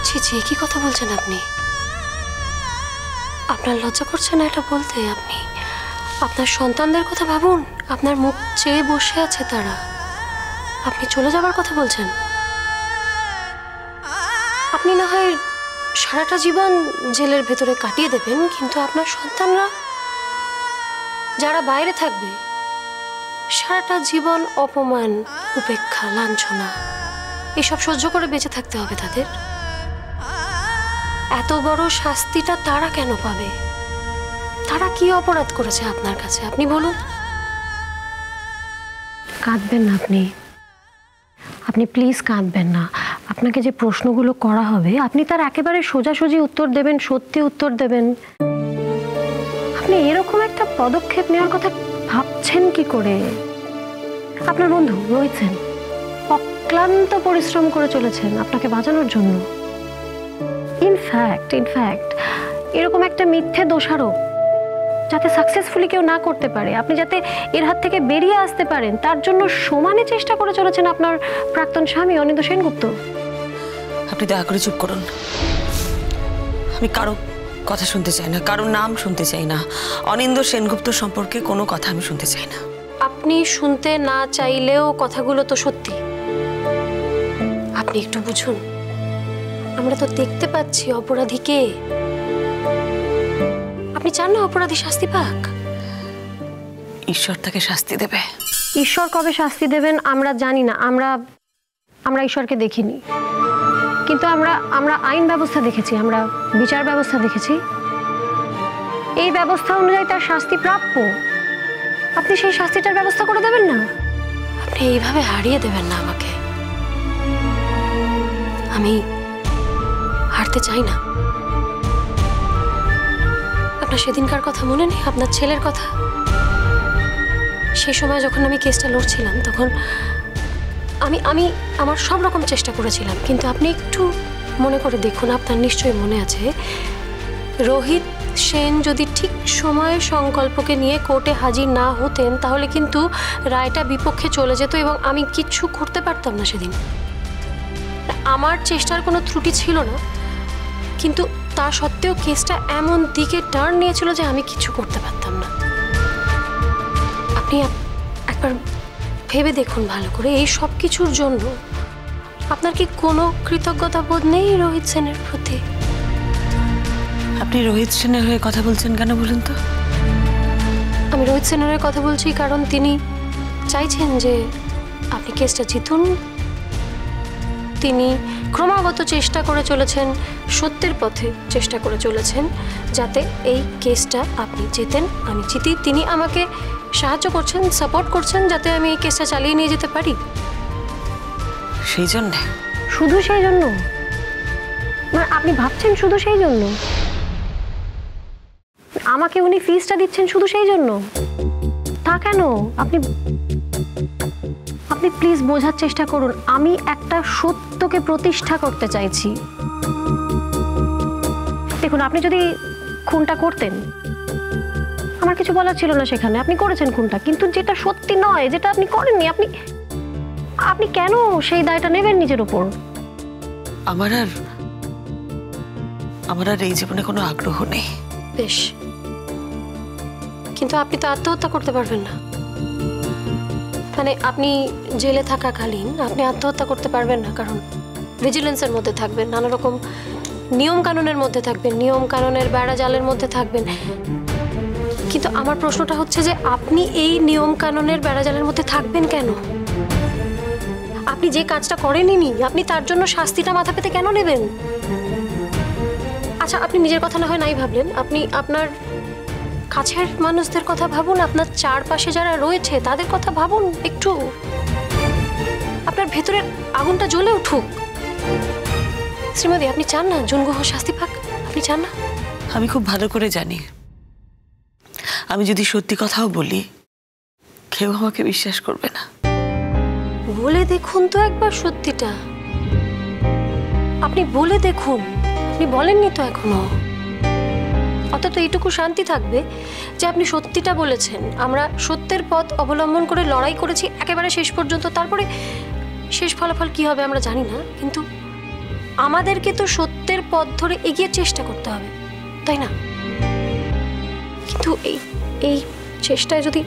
ছি ছি, কি কথা বলছেন আপনি? আপনার লজ্জা করছে না এটা বলতে? আপনি আপনার সন্তানদের কথা ভাবুন, আপনার মুখ চেয়ে বসে আছে তারা, আপনি চলে যাবার কথা বলছেন। আপনি না হয় সারাটা জীবন জেলের ভেতরে কাটিয়ে দেবেন, কিন্তু আপনার সন্তানরা যারা বাইরে থাকবে সারাটা জীবন অপমান, উপেক্ষা, লাঞ্ছনা এসব সহ্য করে বেঁচে থাকতে হবে তাদের। এত বড় শাস্তিটা তারা কেন পাবে? তারা কি অপরাধ করেছে আপনার কাছে আপনি বলুন? কাঁদবেন না আপনি, আপনি প্লিজ কাঁদবেন না। আপনাকে যে প্রশ্নগুলো করা হবে আপনি তার একেবারে সোজাসুজি উত্তর দেবেন, সত্যি উত্তর দেবেন। আপনি এরকম একটা পদক্ষেপ নেওয়ার কথা ভাবছেন কি করে? আপনার বন্ধু রোহিত সেন অক্লান্ত পরিশ্রম করে চলেছেন আপনাকে বাঁচানোর জন্য। ইনফ্যাক্ট এরকম একটা মিথ্যে দোষারোপ যাতে সাকসেসফুলি কেউ না করতে পারে, আপনি যাতে এর হাত থেকে বেরিয়ে আসতে পারেন, তার জন্য সমানে চেষ্টা করে চলেছেন আপনার প্রাক্তন স্বামী অনিন্দ্য সেনগুপ্ত। আপনি দয়া করে চুপ করুন। আমি কারো কথা শুনতে চাই না, কারো নাম শুনতে চাই না। অনিন্দ্য সেনগুপ্ত সম্পর্কে কোনো কথা আমি শুনতে চাই না। আপনি শুনতে না চাইলেও কথাগুলো তো সত্যি। আপনি একটু বুঝুন, আমরা তো দেখতে পাচ্ছি অপরাধীকে। আপনি চান না অপরাধী শাস্তি পাক? ঈশ্বর তাকে শাস্তি দেবে। ঈশ্বর কবে শাস্তি দেবেন আমরা জানি না, আমরা ঈশ্বরকে দেখিনি, কিন্তু আমরা আইন ব্যবস্থা দেখেছি, আমরা বিচার ব্যবস্থা দেখেছি। এই ব্যবস্থা অনুযায়ী তার শাস্তি প্রাপ্য। আপনি সেই শাস্তিটার ব্যবস্থা করে দেবেন না? আপনি এইভাবে হারিয়ে দেবেন না আমাকে। আমি হারতে চাই না। আপনার সেদিনকার কথা মনে নেই? আপনার ছেলের কথা? সেই সময় যখন আমি কেসটা লড়ছিলাম তখন আমি আমার সব রকম চেষ্টা করেছিলাম, কিন্তু আপনি একটু মনে করে দেখুন, আপনার নিশ্চয়ই মনে আছে, রোহিত সেন যদি ঠিক সময়ে সংকল্পকে নিয়ে কোর্টে হাজির না হতেন তাহলে কিন্তু রায়টা বিপক্ষে চলে যেত এবং আমি কিচ্ছু করতে পারতাম না সেদিন। আমার চেষ্টার কোনো ত্রুটি ছিল না, কিন্তু তা সত্ত্বেও কেসটা এমন দিকে টার্ন নিয়েছিল যে আমি কিছু করতে পারতাম না। আপনি একবার ভেবে দেখুন ভালো করে, এই সব কিছুর জন্য আপনার কি কোনো কৃতজ্ঞতা বোধ নেই রোহিত সেনের প্রতি? আপনি রোহিত সেনের হয়ে কথা বলছেন কেন বলুন তো? আমি রোহিত সেনের হয়ে কথা বলছি কারণ তিনি চাইছেন যে আপনি কেসটা জিতুন। তিনি ক্রমাগত চেষ্টা করে চলেছেন, সত্যের পথে চেষ্টা করে চলেছেন যাতে এই কেসটা আপনি জেতেন, আমি জিতি। তিনি আমাকে সাহায্য করছেন, সাপোর্ট করছেন যাতে আমি এই কেসটা চালিয়ে নিয়ে যেতে পারি। সেই জন্য? শুধু সেই জন্য? মানে আপনি ভাবছেন শুধু সেই জন্য? আমাকে উনি ফিসটা দিচ্ছেন শুধু সেই জন্য? তা কেন? আপনি প্লিজ বোঝার চেষ্টা করুন। আমি একটা সত্যকে প্রতিষ্ঠা করতে চাইছি। দেখুন, আপনি যদি খুনটা করতেন আমার কিছু বলার ছিল না সেখানে, আপনি করেছেন খুনটা, কিন্তু যেটা সত্যি নয়, যেটা আপনি করেননি, আপনি কেন সেই দায়টা নেবেন নিজের উপর? আমার আর এই জীবনে কোনো আগ্রহ নেই। বেশ, কিন্তু আপনি তো আত্মহত্যা করতে পারবেন না। মানে আপনি জেলে থাকাকালীন আপনি আত্মহত্যা করতে পারবেন না, কারণ ভিজিলেন্সের মধ্যে থাকবেন, নানা রকম নিয়ম কানুনের মধ্যে থাকবেন, নিয়ম কানুনের বেড়া জালের মধ্যে থাকবেন। কিন্তু আমার প্রশ্নটা হচ্ছে যে আপনি এই নিয়ম কানুনের বেড়া জালের মধ্যে থাকবেন কেন? আপনি যে কাজটা করেননি আপনি তার জন্য শাস্তিটা মাথা পেতে কেন নেবেন? আচ্ছা, আপনি নিজের কথা না হয় নাই ভাবলেন, আপনি আপনার কাছের মানুষদের কথা ভাবুন, আপনার চারপাশে যারা রয়েছে তাদের কথা ভাবুন একটু। আপনার ভেতরের আগুনটা জ্বলে উঠুক। শ্রীমতী, আপনি চান না জুনগুহ শাস্তি পাক? আপনি চান না? আমি খুব ভালো করে জানি আমি যদি সত্যি কথাও বলি কেউ আমাকে বিশ্বাস করবে না। বলে দেখুন তো একবার সত্যিটা। আপনি বলে দেখুন। আপনি বলেননি তো এখনো। অন্তত এইটুকু শান্তি থাকবে যে আপনি সত্যিটা বলেছেন। আমরা সত্যের পথ অবলম্বন করে লড়াই করেছি একেবারে শেষ পর্যন্ত। তারপরে শেষ ফলাফল কি হবে আমরা জানি না, কিন্তু আমাদেরকে তো সত্যের পথ ধরে এগিয়ে চেষ্টা করতে হবে, তাই না? কিন্তু এই চেষ্টায় যদি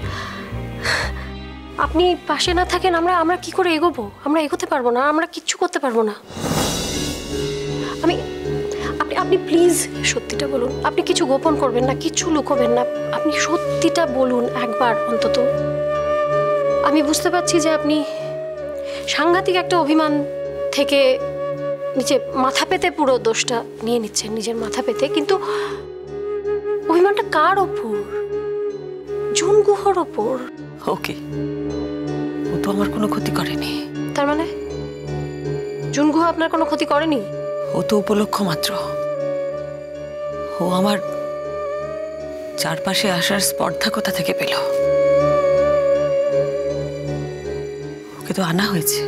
আপনি পাশে না থাকেন, আমরা কি করে এগোবো? আমরা এগোতে পারবো না, আমরা কিচ্ছু করতে পারবো না। আপনি প্লিজ সত্যিটা বলুন। আপনি কিছু গোপন করবেন না, কিছু লুকোবেন না, আপনি সত্যিটা বলুন একবার অন্তত। আমি বুঝতে পারছি যে আপনি সাংঘাতিক একটা অভিমান থেকে নিজে মাথা পেতে পুরো দোষটা নিয়ে নিচ্ছেন, নিজের মাথা পেতে। কিন্তু অভিমানটা কার ওপর? জুন গুহর ওপর। ওকে, ও তো আমার কোনো ক্ষতি করেনি। তার মানে জুন গুহ আপনার কোনো ক্ষতি করেনি? ও তো উপলক্ষ মাত্র। ও আমার চারপাশে আসার স্পর্ধা কোথা থেকে পেল? ওকে তো আনা হয়েছে,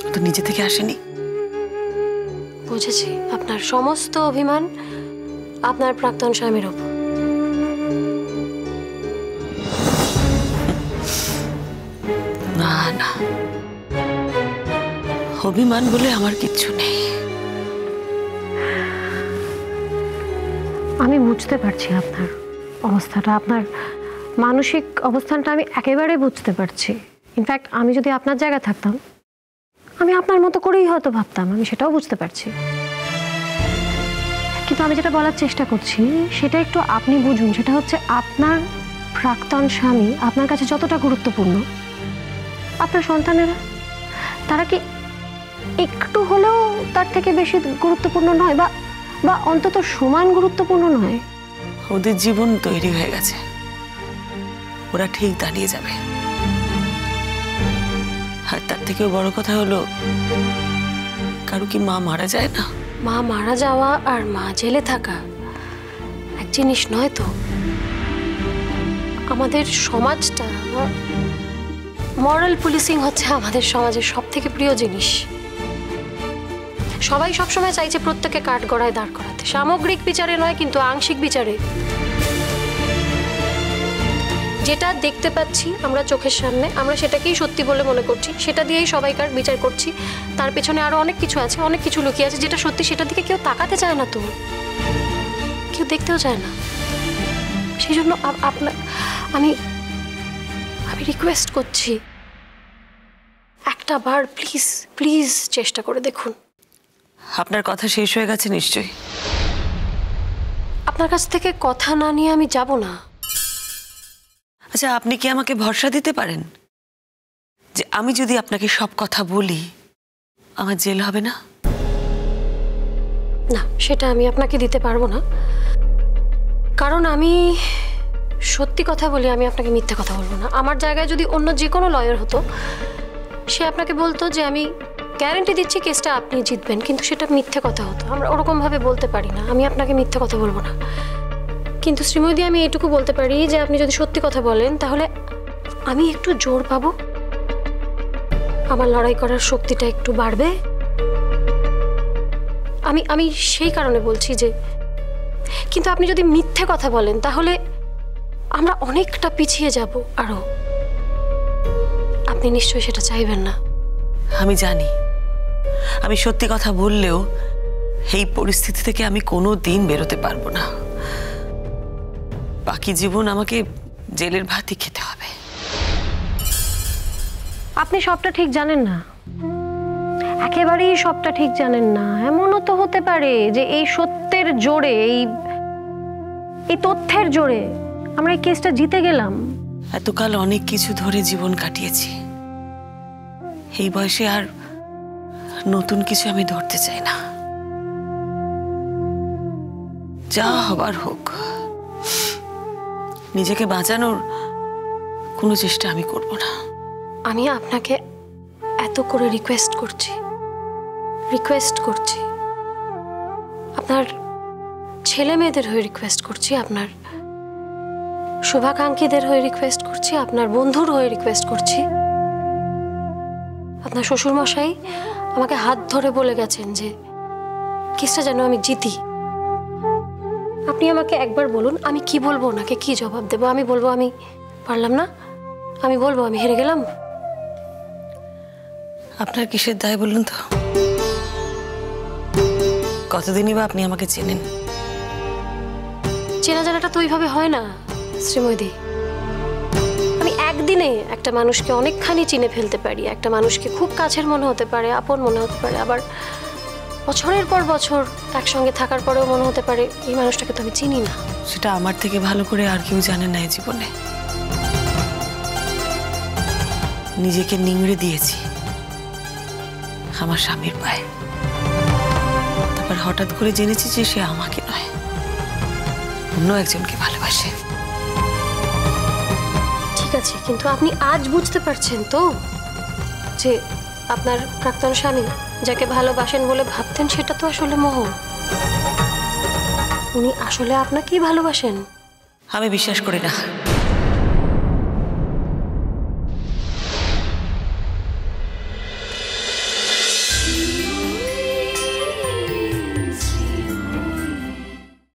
ও তো নিজে থেকে আসেনি। বুঝেছি, আপনার সমস্ত অভিমান আপনার প্রাক্তন স্বামীর ওপর। না না, অভিমান বলে আমার কিচ্ছু নেই। আমি বুঝতে পারছি আপনার অবস্থাটা, আপনার মানসিক অবস্থানটা আমি একেবারে বুঝতে পারছি। ইনফ্যাক্ট আমি যদি আপনার জায়গায় থাকতাম, আমি আপনার মতো করেই হয়তো ভাবতাম, আমি সেটাও বুঝতে পারছি। কিন্তু আমি যেটা বলার চেষ্টা করছি সেটা একটু আপনি বুঝুন। সেটা হচ্ছে আপনার প্রাক্তন স্বামী আপনার কাছে যতটা গুরুত্বপূর্ণ, আপনার সন্তানেরা তারা কি একটু হলেও তার থেকে বেশি গুরুত্বপূর্ণ নয়, বা অন্তত সমান গুরুত্বপূর্ণ নয়? ওদের জীবন তৈরি হয়ে গেছে, ওরা ঠিক দাঁড়িয়ে যাবে। আর তার থেকেও বড় কথা হলো, কারো কি মা মারা যায় না? মা মারা যাওয়া আর মা জেলে থাকা এক জিনিস নয় তো। আমাদের সমাজটা, মরাল পুলিশিং হচ্ছে আমাদের সমাজের সব থেকে প্রিয় জিনিস। সবাই সবসময় চাইছে প্রত্যেককে কাঠগড়ায় দাঁড় করাতে, সামগ্রিক বিচারে নয় কিন্তু আংশিক বিচারে। যেটা দেখতে পাচ্ছি আমরা চোখের সামনে, আমরা সেটাকেই সত্যি বলে মনে করছি, সেটা দিয়েই সবাইকার বিচার করছি। তার পেছনে আরো অনেক কিছু আছে, অনেক কিছু লুকিয়ে আছে যেটা সত্যি, সেটার দিকে কেউ তাকাতে চায় না, তো কেউ দেখতেও চায় না। সেই জন্য আমি রিকোয়েস্ট করছি, একটা বার প্লিজ প্লিজ চেষ্টা করে দেখুন। আপনার কথা শেষ হয়ে গেছে নিশ্চয়ই? আপনার কাছ থেকে কথা না নিয়ে আমি যাব না। আচ্ছা, আপনি কি আমাকে ভরসা দিতে পারেন যে আমি যদি আপনাকে সব কথা বলি আমার জেল হবে না? না, সেটা আমি আপনাকে দিতে পারবো না, কারণ আমি সত্যি কথা বলি, আমি আপনাকে মিথ্যে কথা বলবো না। আমার জায়গায় যদি অন্য যে কোনো লয়ার হতো, সে আপনাকে বলতো যে আমি গ্যারান্টি দিচ্ছি কেসটা আপনি জিতবেন, কিন্তু সেটা মিথ্যে কথা হতো। আমরা ওরকমভাবে বলতে পারি না, আমি আপনাকে মিথ্যে কথা বলবো না। কিন্তু শ্রীমতী, আমি এটুকু বলতে পারি যে আপনি যদি সত্যি কথা বলেন তাহলে আমি একটু জোর পাবো, আমার লড়াই করার শক্তিটা একটু বাড়বে। আমি সেই কারণে বলছি যে, কিন্তু আপনি যদি মিথ্যে কথা বলেন তাহলে আমরা অনেকটা পিছিয়ে যাব আরো। আপনি নিশ্চয়ই সেটা চাইবেন না। আমি জানি, আমি সত্যি কথা বললেও এই পরিস্থিতি থেকে আমি কোনো দিন বেরোতে পারবো না। বাকি জীবন আমাকে জেলের ভাতই খেতে হবে। আপনি সবটা ঠিক জানেন না, একেবারেই সবটা ঠিক জানেন না। এমনও তো হতে পারে যে এই সত্যের জোরে, এই তথ্যের জোরে আমরা এই কেসটা জিতে গেলাম। এতকাল অনেক কিছু ধরে জীবন কাটিয়েছি, এই বয়সে আর নতুন কিছু আমি ধরতে চাই না। যা হবার হোক, নিজেকে বাঁচানোর কোনো চেষ্টা আমি করব না। আমি আপনাকে এত করে রিকোয়েস্ট করছি, আপনার ছেলে মেয়েদের হয়ে রিকোয়েস্ট করছি, আপনার শুভাকাঙ্ক্ষীদের হয়ে রিকোয়েস্ট করছি, আপনার বন্ধুর হয়ে রিকোয়েস্ট করছি। আপনার শ্বশুরমশাই আমাকে হাত ধরে বলে গেছেন যে কেসটা যেন আমি জিতি। আপনি আমাকে একবার বলুন, আমি কি বলবো, ওনাকে কি জবাব দেবো? আমি বলবো আমি পারলাম না, আমি বলবো আমি হেরে গেলাম। আপনার কিসের দায় বলুন তো? কতদিনই বা আপনি আমাকে চেনেন? চেনা জানাটা তো ওইভাবে হয় না শ্রীময়দি। আমি একদিনে একটা মানুষকে অনেকখানি চিনে ফেলতে পারি, একটা মানুষকে খুব কাছের মনে হতে পারে, আপন মনে হতে পারে, আবার বছরের পর বছর একসঙ্গে থাকার পরেও মনে হতে পারে এই মানুষটাকে তো আমি চিনি না। সেটা আমার থেকে ভালো করে আর কেউ জানে না এই জীবনে। নিজেকে নিংড়ে দিয়েছি আমার স্বামীর পায়ে, তারপর হঠাৎ করে জেনেছি যে সে আমাকে নয়, অন্য একজনকে ভালোবাসে। ঠিক আছে, কিন্তু আপনি আজ বুঝতে পারছেন তো যে আপনার প্রাক্তন স্বামী যাকে ভালোবাসেন বলে ভাবতেন সেটা তো আসলে মোহ। উনি আসলে আপনাকেই ভালোবাসেন। আমি বিশ্বাস করি না।